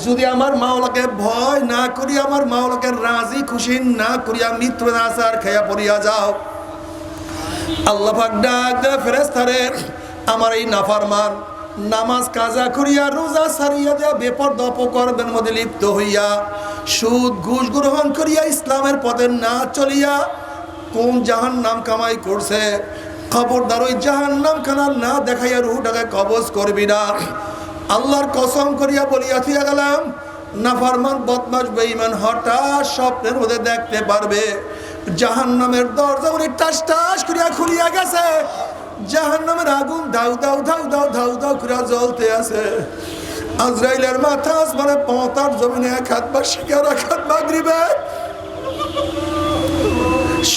যদি আমার মাওলাকে ভয় না করি, আমার মাওলাকে রাজি খুশি না করিয়া মৃত্যু আসার খেয়া পড়িয়া যাও, আল্লাহ পাক ডাক দেয় ফেরেশতারে, আমার এই নাফরমান নামাজ কাজা করিয়া রোজা সারিয়া দেয়া বেপরদা অপকর্মের মধ্যে লিপ্ত হইয়া সুদ ঘুষ গ্রহণ করিয়া ইসলামের পথে না চলিয়া কোন জাহান্নাম কামাই করছে, খবরদার ওই জাহান্নাম খানা না দেখাইয়া রুহটাকে কবজ করবি না। আল্লাহর কসম করিয়া বলিয়া থিয়া গেলাম, নাফরমান বদমাশ বেঈমান হঠাৎ স্বপ্নের মধ্যে দেখতে পারবে জাহান্নামের দরজা উনি টাস টাস করিয়া খুলিয়া গেছে, জাহান্নামের আগুন দাউ দাউ দাউ দাউ দাউ দাউ করিয়া জ্বলতে আছে। আজরাইলের মাথা আসমানে পৌঁতার জমিনে এক হাত বা শিকার এক হাত মাগরিবে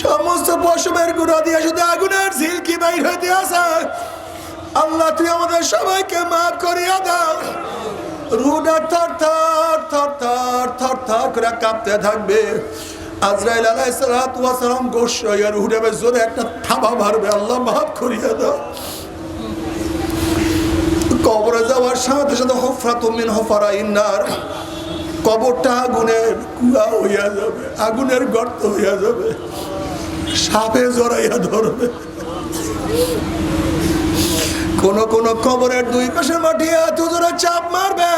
সমস্ত পশমের গুঁড়া দিয়ে শুধু আগুনের ঝিলকি বাইর হইতে আছে। আল্লাহ তুই আমাদের সবাইকে মাফ করিয়া দাও। রুহটা থর থর থর থর থর থর করে কাঁপতে থাকবে। আজরাইল আলাইহিস সালাতু ওয়াস সালাম গোশাইয়া রুহটাবে জোরে একটা থাবা মারবে, আল্লাহ মাফ করিয়া দাও। কবরে যাওয়ার সাথে সাথে হুফরাতুম মিন হুফারাইন নার, কবরটা আগুনের কুয়া হইয়া যাবে, আগুনের গর্ত হইয়া যাবে, সাপে জড়াইয়া ধরবে। কোন কোন কবরের দুই পাশে মাটি এত জোরে চাপ মারবে,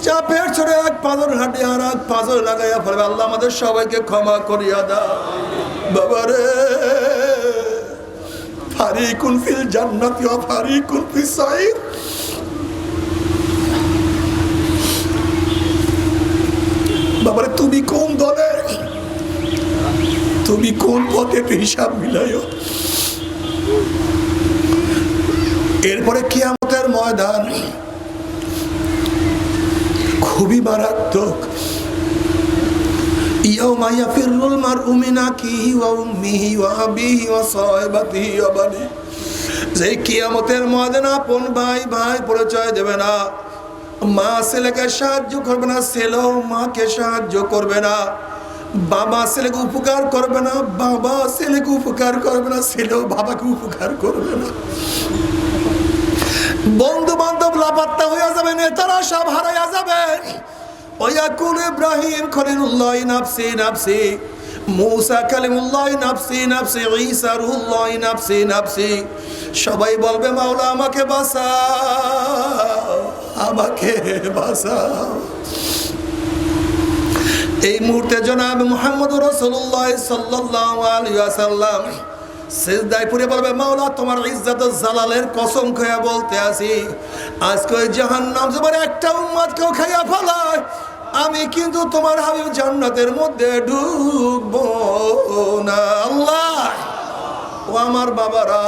চাপের ছোড়ে এক পাথর হাঁটি আর এক পাথর লাগাইয়া ফেলবে। আল্লাহ আমাদের সবাইকে ক্ষমা করিয়া দাও। বাবারে ফারিকুন ফিল জান্নাতি ওয়া ফারিকুন ফিস সাইর, বাবারে তুমি কোন দলে, তুমি কোন পথে হিসাব মিলাইও। এরপরে কিয়ামতের ময়দান খুবই মারাত্মক। ইয়াউমা ইয়াফিরুল মারউ মিন আখিহি ওয়া উম্মিহি ওয়া আবিহি ওয়া সাহিবাতিহি ওয়া বানি, যে কিয়ামতের ময়দানে আপন ভাই ভাই পরিচয় দেবে না, মা ছেলেকে সাহায্য করবে না, ছেলেও মাকে সাহায্য করবে না, বাবা ছেলেকে উপকার করবে না, বাবা ছেলেকে উপকার করবে না, ছেলেও বাবাকে উপকার করবে না, বন্ধু বান্ধব লাপাত্তা হইয়া যাবে, নেতারা সব হারাইয়া যাবে। ওয়াকুল ইব্রাহিম খলিলুল্লাহ নাফসি নাফসি, মুসা কালিমুল্লাহ নাফসি নাফসি, ঈসা রুহুল্লাহ নাফসি নাফসি। সবাই বলবে মাওলা আমাকে বাঁচাও, আমাকে বাঁচাও। এই মুহূর্তে জনাব মুহাম্মদ রাসূলুল্লাহ সাল্লাল্লাহু আলাইহি ওয়াসাল্লাম সিজদায় পড়ে বলবে মাওলা তোমার ইজ্জত ও জালালের কসম খেয়ে বলতে আছি, আজকে ওই জাহান্নাম জবারে একটা উম্মতকেও খাইয়া ফেলায়, আমি কিন্তু তোমার হাবিব জান্নাতের মধ্যে ঢুকবো না। আল্লাহ ও আমার বাবারা,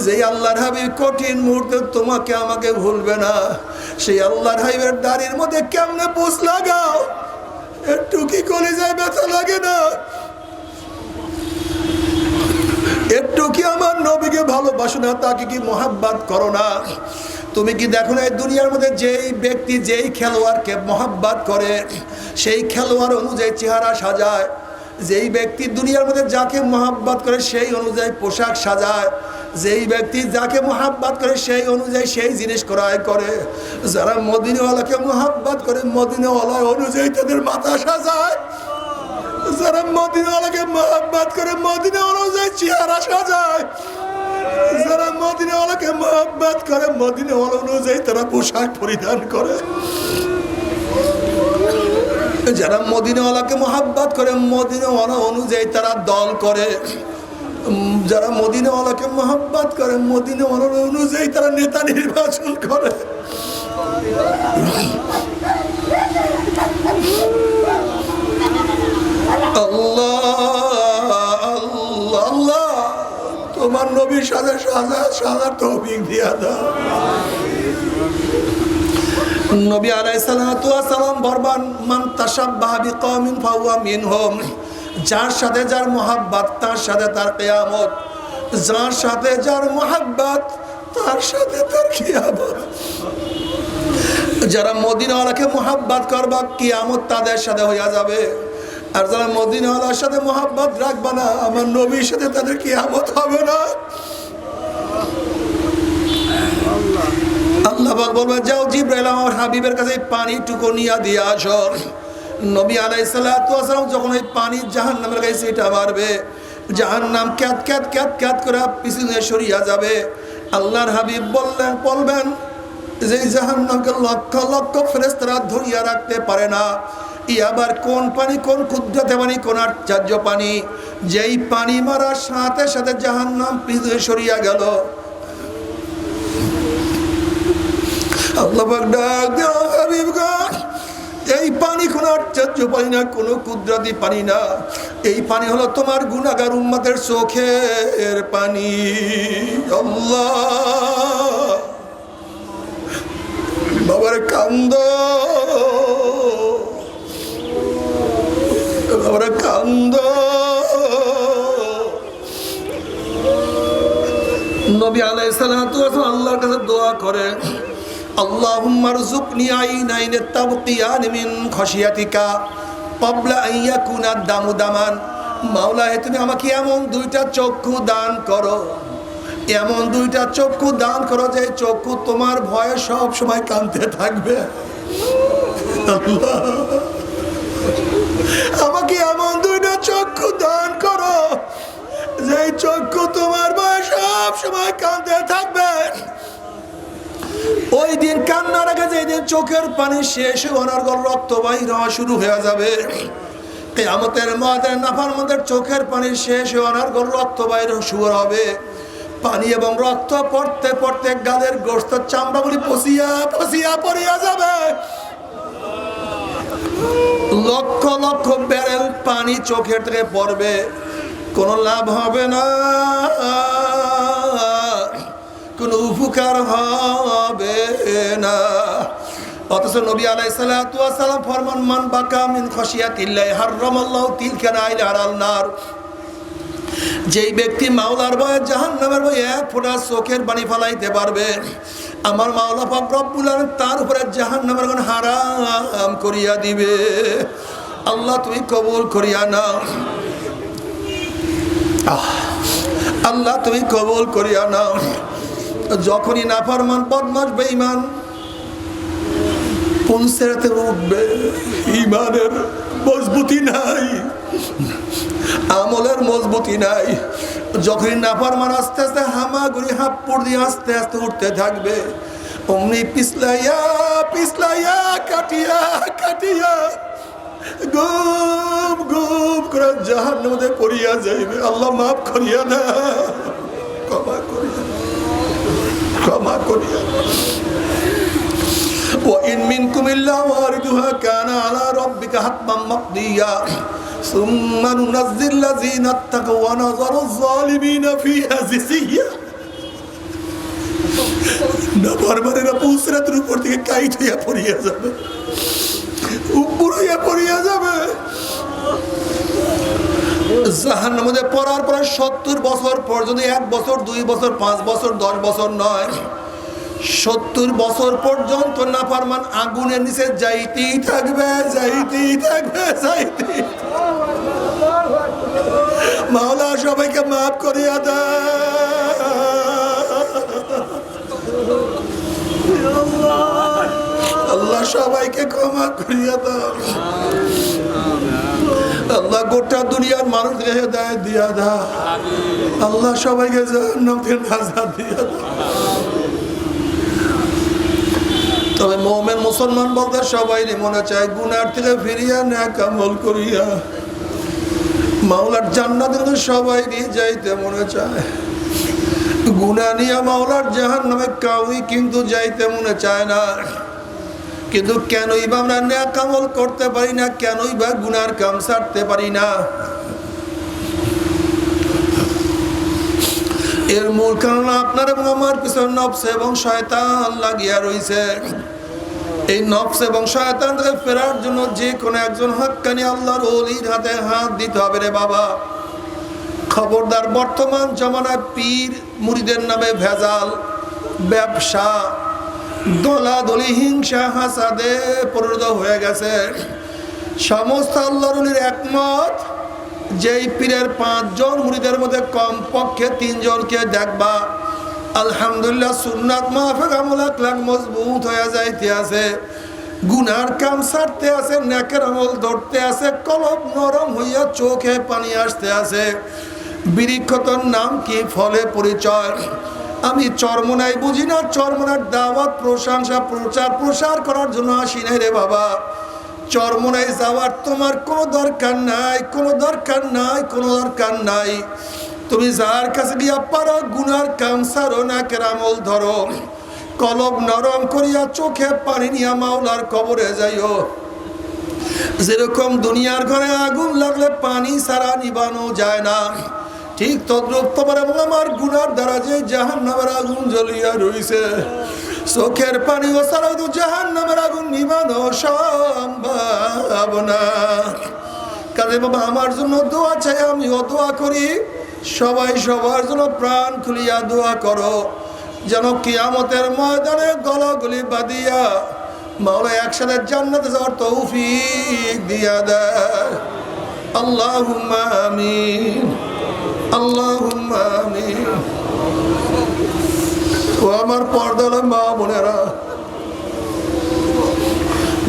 যে আল্লাহর হাবিব কঠিন মুহূর্তে তোমাকে আমাকে ভুলবে না, সেই আল্লাহর হাবিবের দাড়ির মধ্যে কেমনে পোষ লাগাও, একটু কি কলিজায় ব্যথা লাগে না? একটু কি আমার নবীকে ভালোবাসো না? তাকে কি মোহাব্বত করো না? তুমি কি দেখো না এই দুনিয়ার মধ্যে যেই ব্যক্তি যেই খেলোয়াড়কে মোহাব্বত করে সেই খেলোয়াড় অনুযায়ী চেহারা সাজায়, যেই ব্যক্তি দুনিয়ার মধ্যে যাকে মোহাব্বত করে সেই অনুযায়ী পোশাক সাজায়, যেই ব্যক্তি যাকে মোহাব্বত করে সেই অনুযায়ী সেই জিনিস ক্রয় করে, যারা মদিনাওয়ালাকে মোহাব্বত করে মদিনাওয়ালা অনুযায়ী তাদের মাথা সাজায়, যারা মদিনাওয়ালাকে মোহাব্বত করে মদিনা অনুযায়ী চেহারা সাজায়, যারা মদিনাওয়ালাকে মোহাব্বত করে মদিনাওয়ালা অনুযায়ী তারা পোশাক পরিধান করে, যারা মদিনাওয়ালাকে মোহাব্বত করে মদিনাওয়ালা অনুযায়ী তারা দল করে, যারা মদিনাওয়ালাকে মোহাব্বত করে মদিনাওয়ালা অনুযায়ী তারা নেতা নির্বাচন করে। আল্লাহ আল্লাহ আল্লাহ তোমার নবীর সাথে সাজা তৌফিক দিয়া দাও। নবী আলাইহিস সালাতু ওয়াস সালাম বরবান মান তাশাব্বাহা বিকওমিন ফাহুয়া মিনহুম, যার সাথে যার মোহাব্বত তার সাথে তার কিয়ামত, যার সাথে যার মোহাব্বত তার সাথে তার কিয়ামত। যারা মদিনাওয়ালাকে মোহাব্বত করবা কিয়ামত তাদের সাথে হইয়া যাবে, আর যারা মদিনাওয়ালার সাথে মোহাব্বত রাখবা না আমার নবীর সাথে তাদের কিয়ামত হবে না। আল্লাহ পাক বলবে যাও জিবরাইল আমার হাবিবের কাছে পানিটুকু নিয়ে দিয়ে আসো। নবী আলাইহিস সালাতু ওয়াস সালাম যখন এই পানি জাহান্নামের কাছে এটা মারবে, জাহান্নাম ক্যাত ক্যাত ক্যাত ক্যাত করে পিছনে সরিয়া যাবে। আল্লাহর হাবিব বলবেন যে জাহান্নামকে লক্ষ লক্ষ ফেরেশতারা ধরিয়া রাখতে পারে না, ই আবার কোন পানি, কোন কুদরতে পানি, কোন আশ্চর্য পানি, যেই পানি মারার সাথে সাথে জাহান্নাম পিছনে সরিয়া গেল। আল্লাহ পাক ডাক দেন হাবিব গো, এই পানি কোনো আশ্চর্য পানি না, কোনো কুদরতি পানি না, এই পানি হলো তোমার গুনাহগার উম্মতের চোখের পানি। আল্লাহ বাবার কান্দ, বাবার কান্দ। নবী আলাইহিস সালাতু ওয়াস সালাম আল্লাহর কাছে দোয়া করে, আল্লাহুম্মা রযুকনি আইনাইন তাবকিয়ান মিন খাশিয়াতিকা ক্বাবলা আন ইয়াকুনা দামু দামান। মাওলা হে তুমি আমাকে এমন দুইটা চক্ষু দান করো, এমন দুইটা চক্ষু দান করো যে চক্ষু তোমার ভয়ে সব সময় কাঁদতে থাকবে। আল্লাহ আমাকে এমন দুইটা চক্ষু দান করো যে চক্ষু তোমার ভয়ে সব সময় কাঁদতে থাকবে। ওই দিন কান্নার আগে যে দিন চোখের পানি শেষ অনর্গল রক্ত বাহির হওয়া শুরু হয়ে যাবে, কিয়ামতের ময়দানে নাফরমানদের চোখের পানি শেষ অনর্গল রক্ত বাহির শুরু হবে। পানি এবং রক্ত পড়তে পড়তে গালের গোশত চামড়াগুলি পচিয়া পচিয়া পড়িয়া যাবে। লক্ষ লক্ষ ব্যারেল পানি চোখের থেকে পড়বে, কোনো লাভ হবে না, কোনো উপকার হবে না। অথচ নবী আলাইহিস সালাতু ওয়াস সালাম ফরমান মান বাকা মিন খাশিয়াতিল্লাহি হারামাল্লাহু তিলকা নাইলা আলাল নার। যেই ব্যক্তি মাওলার ভয়ে জাহান্নামের ভয়ে এক ফোঁটা চোখের পানি ফেলাইতে পারবে, আমার মাওলা পাক রব্বুল আলামিন তার উপরে জাহান্নামের আগুন হারাম করিয়া দিবে। আল্লাহ তুমি কবুল করিয়া নাও, আল্লাহ তুমি কবুল করিয়া নাও। যখনই নাফরমান বদমাশ বেঈমান পৌঁছাতে উঠবে, ঈমানের মজবুতি নাই, আমলের মজবুতি নাই, যখনই নাফরমান আস্তে আস্তে হামাগুড়ি হাপ্পুর দিয়ে আস্তে আস্তে উঠতে থাকবে, অমনি পিছলাইয়া পিছলাইয়া কাটিয়া কাটিয়া গুম গুম করে জাহান্নামের মধ্যে পড়িয়া যাইবে। আল্লাহ মাফ করিয়া না, ক্ষমা করিয়া, ক্ষমা করিয়া। وإن منكم إلا واردها كان على ربك حتما مقضيا ثم ننزل الذين اتقوا ونذر الظالمين فيها جثيا। নাফরমানেরা পুসরাতের উপর থেকে কাইট হইয়া পড়িয়া যাবে, উপর হইয়া পড়িয়া যাবে। জাহান্নামের মধ্যে পড়ার পর 70 বছর পর্যন্ত, 1 বছর 2 বছর 5 বছর 10 বছর নয়, 70 বছর পর্যন্ত নাফরমান আগুনের নিচে যাইতেই থাকবে, যাইতেই থাকবে, যাইতেই। মাওলা সবাইকে মাফ করিয়া দেয়, আল্লাহ সবাইকে ক্ষমা করিয়া দেয়, আল্লাহ গোটা দুনিয়ার মানুষকে হেদায়েত দিয়া দেয়, আল্লাহ সবাইকে জান্নাত থেকে নাজাত দিয়া দেয়। তবে মুমিন মুসলমান বলতে সবাই মনে চায় গুনার থেকে ফিরিয়া নেক আমল করিয়া মাওলার জান্নাতের সবাই নিয়ে যাইতে মনে চায়। গুনাহ নিয়ে মাওলার জাহান্নামে কাউই কিন্তু যাইতে মনে চায় না। কিন্তু কেনই বা আমরা নেক আমল করতে পারি না, কেনই বা গুনার কাম ছাড়তে পারি না? এর মূল কারণ আপনার এবং আমার পিছনে নফস এবং শয়তান লাগিয়া রয়েছে। এই নফস এবং শয়তান থেকে ফেরার জন্য যে কোনো একজন হক্কানি আল্লাহর ওলির হাতে হাত দিতে হবে রে বাবা। খবরদার, বর্তমান জমানায় পীর মুরিদের নামে ভেজাল, ব্যবসা, দলাদলি হিংসা হাসাদে পরিণত হয়ে গেছে। সমস্ত আল্লাহর ওলির একমত, যেই পীরের 5 জন মুরিদের মধ্যে কমপক্ষে 3 জনকে দেখবা আলহামদুলিল্লাহ সুন্নাত মাফিক আমল আখলাক মজবুত হয়ে যাইতে আছে, গুনার কাম ছাড়তে আছে, নেকের আমল ধরতে আছে, কলব নরম হইয়া চোখে পানি আসতে আছে। বৃক্ষতর নাম কি, ফলে পরিচয়। আমি চরমনাই বুঝি না, চরমনার দাওয়াত প্রশংসা প্রচার প্রসার করার জন্য আসি নাই রে বাবা। চরমনাই যাওয়ার তোমার কোনো দরকার নাই, কোনো দরকার নাই, কোনো দরকার নাই। তুমি যার কাছে গিয়া পারো গুনার কাম ছাড়ো, নাকের আমল ধরো, কলব নরম করিয়া চোখে পানি নিয়া মাওলার কবরে যাইও। যেরকম দুনিয়ার ঘরে আগুন লাগলে পানি ছাড়া নিবানো যায় না, ঠিক তদ্রুপ তোমার এবং আমার গুনার দ্বারা যে জাহান্নামের আগুন জ্বলিয়া রইছে, চোখের পানি ও ছাড়াই তো জাহান্নামের আগুন নিবানো সম্ভব না। কাজে বাবা আমার জন্য দোয়া চাই, আমিও দোয়া করি, সবাই সবার জন্য প্রাণ খুলিয়া দোয়া করো, যেন কিয়ামতের ময়দানে গলাগলি বাঁধিয়া মাওলা একসাথে জান্নাতে যাওয়ার তৌফিক দিয়া দেয়। আল্লাহুম্মা আমিন, আল্লাহুম্মা আমিন। ও আমার পর্দার মা বোনেরা,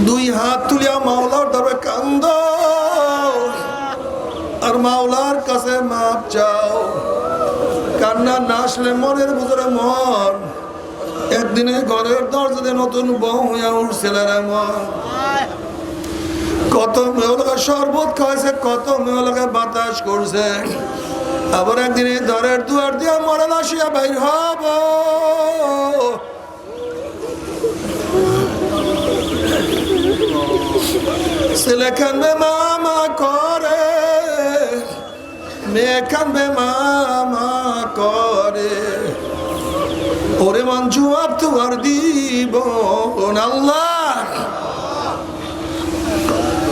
2 হাত তুলিয়া মাওলার দরবারে কান্দো আর মাওলার কাছে মাপ চাও। কান্না না আসলে মনের ভিতরে মন একদিনে ঘরের দরজাতে নতুন বউ হইয়া উঠছিল রে মন। কত মেয়েলোকে শরবত খাওয়াইছে, কত মেয়েলোকে বাতাস করছে, আবার একদিনে ঘরের দুয়ার দিয়া মরণ আসিয়া বাইর হব। ছেলে কানবে মামা করে, মেয়ে কানবে মামা করে, ওরে মন জবাব তোমার দিব আল্লাহ।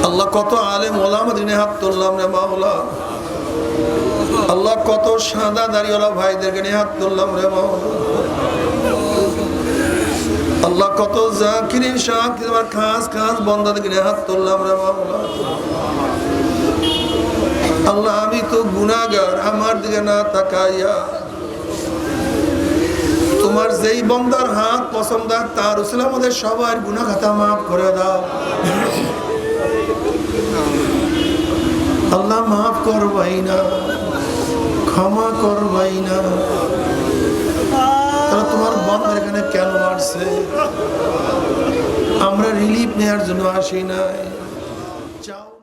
আল্লাহ কত আলেম ওলামা দিনে হাত তুললাম রে মাওলা। আল্লাহ কত সাদা দাড়িওয়ালা ভাইদেরকে নিয়ে হাত তুললাম রে মাওলা। আল্লাহ কত জাকিরিন শাকির আমার খাস খাস বন্দাদেরকে নিয়ে হাত তুললাম রে মাওলা। আল্লাহ আমি তো গুনাহগার, আমার দিকে না তাকাইয়া তোমার যেই বন্দার হাত পছন্দ তার উসিলা আমাদের সবার গুনাহ খাতা মাফ করে দাও। আল্লাহ মাফ করবাই না, ক্ষমা করবাই না। তারা তোমার বন্দার এখানে কেন আসছে? আমরা রিলিফ নেওয়ার জন্য আসি নাই।